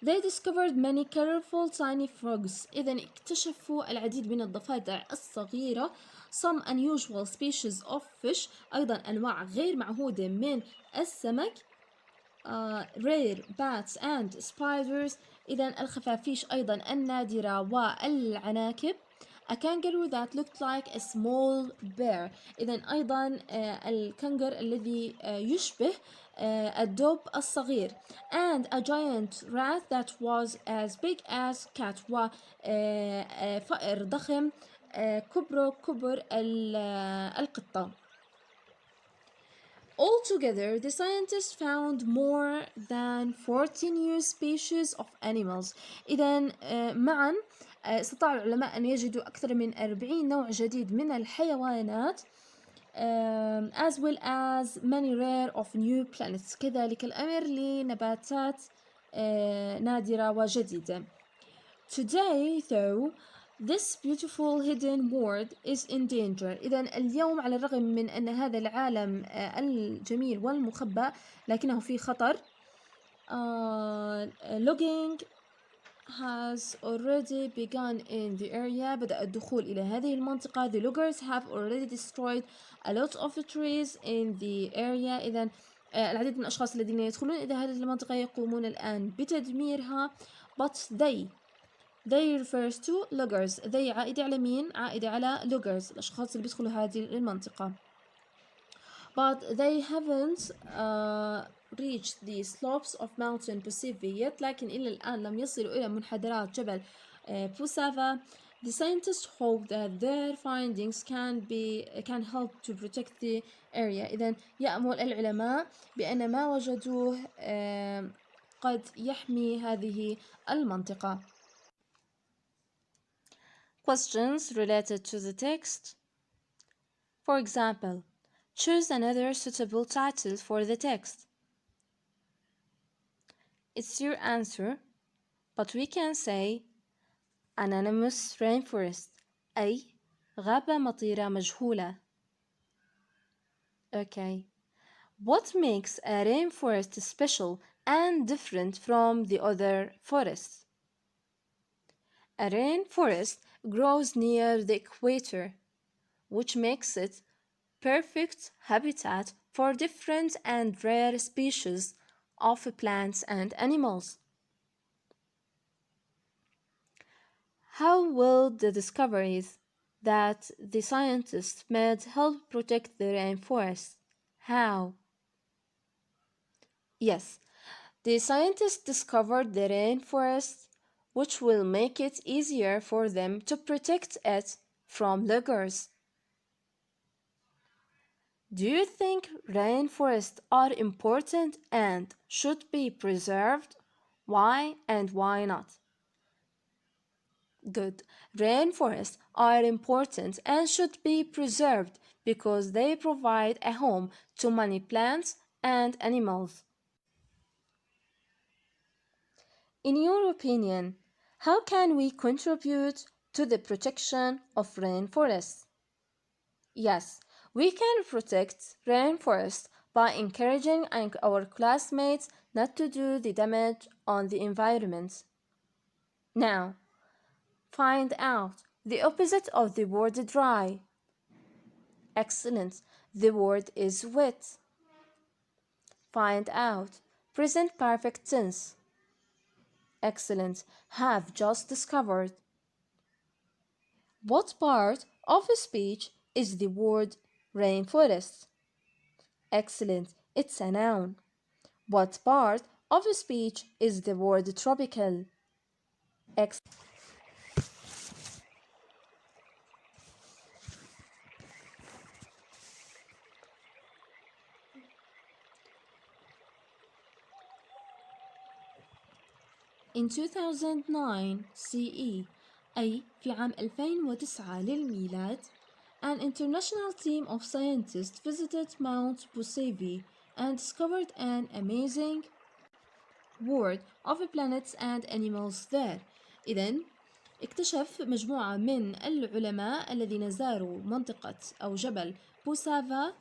They discovered many colorful tiny frogs. إذا اكتشفوا العديد من الضفادع الصغيرة. Some unusual species of fish. أيضا أنواع غير معهودة من السمك. Rare bats and spiders. إذا الخفافيش أيضا النادرة والعناكب. A kangaroo that looked like a small bear. إذا أيضا الكنغر الذي يشبه الدب الصغير. And a giant rat that was as big as cat. وفأر ضخم كبر القطة. Altogether, the scientists found more than 14 new species of animals. إذا معا استطاع العلماء أن يجدوا أكثر من 40 نوع جديد من الحيوانات. As well as many rare of new planets. كذلك الأمر لنباتات نادرة وجديدة. Today, though, this beautiful hidden world is in danger. إذن اليوم على الرغم من أن هذا العالم الجميل والمخبأ لكنه في خطر. Logging has already begun in the area. بدأ الدخول إلى هذه المنطقة. The loggers have already destroyed a lot of trees in the area. إذن العديد من الأشخاص الذين يدخلون إلى هذه المنطقة يقومون الآن بتدميرها. But they refers to loggers. they عائدة على مين؟ عائدة على loggers، الأشخاص اللي بيدخلوا هذه المنطقة. But they haven't reached the slopes of mountain Pusava yet. لكن إلى الآن لم يصلوا إلى منحدرات جبل بوسافا. The scientists hope that their findings can help to protect the area. إذن يأمل العلماء بأن ما وجدوه قد يحمي هذه المنطقة. Questions related to the text. For example, choose another suitable title for the text. It's your answer, but we can say Anonymous Rainforest, أي غابة مطيرة مجهولة. Okay. What makes a rainforest special and different from the other forests? A rainforest grows near the equator, which makes it perfect habitat for different and rare species of plants and animals. How will the discoveries that the scientists made help protect the rainforest? How? Yes, the scientists discovered the rainforest, which will make it easier for them to protect it from loggers. Do you think rainforests are important and should be preserved? Why and why not? Good. Rainforests are important and should be preserved because they provide a home to many plants and animals. In your opinion, how can we contribute to the protection of rainforests? Yes, we can protect rainforests by encouraging our classmates not to do the damage on the environment. Now, find out the opposite of the word dry. Excellent. The word is wet. Find out present perfect tense. Excellent. Have just discovered. What part of a speech is the word rainforest? Excellent. It's a noun. What part of a speech is the word tropical? Excellent. In 2009 CE أي في عام 2009 للميلاد, an international team of scientists visited Mount Pusava and discovered an amazing world of planets and animals there. إذن اكتشف مجموعة من العلماء الذين زاروا منطقة أو جبل بوسافا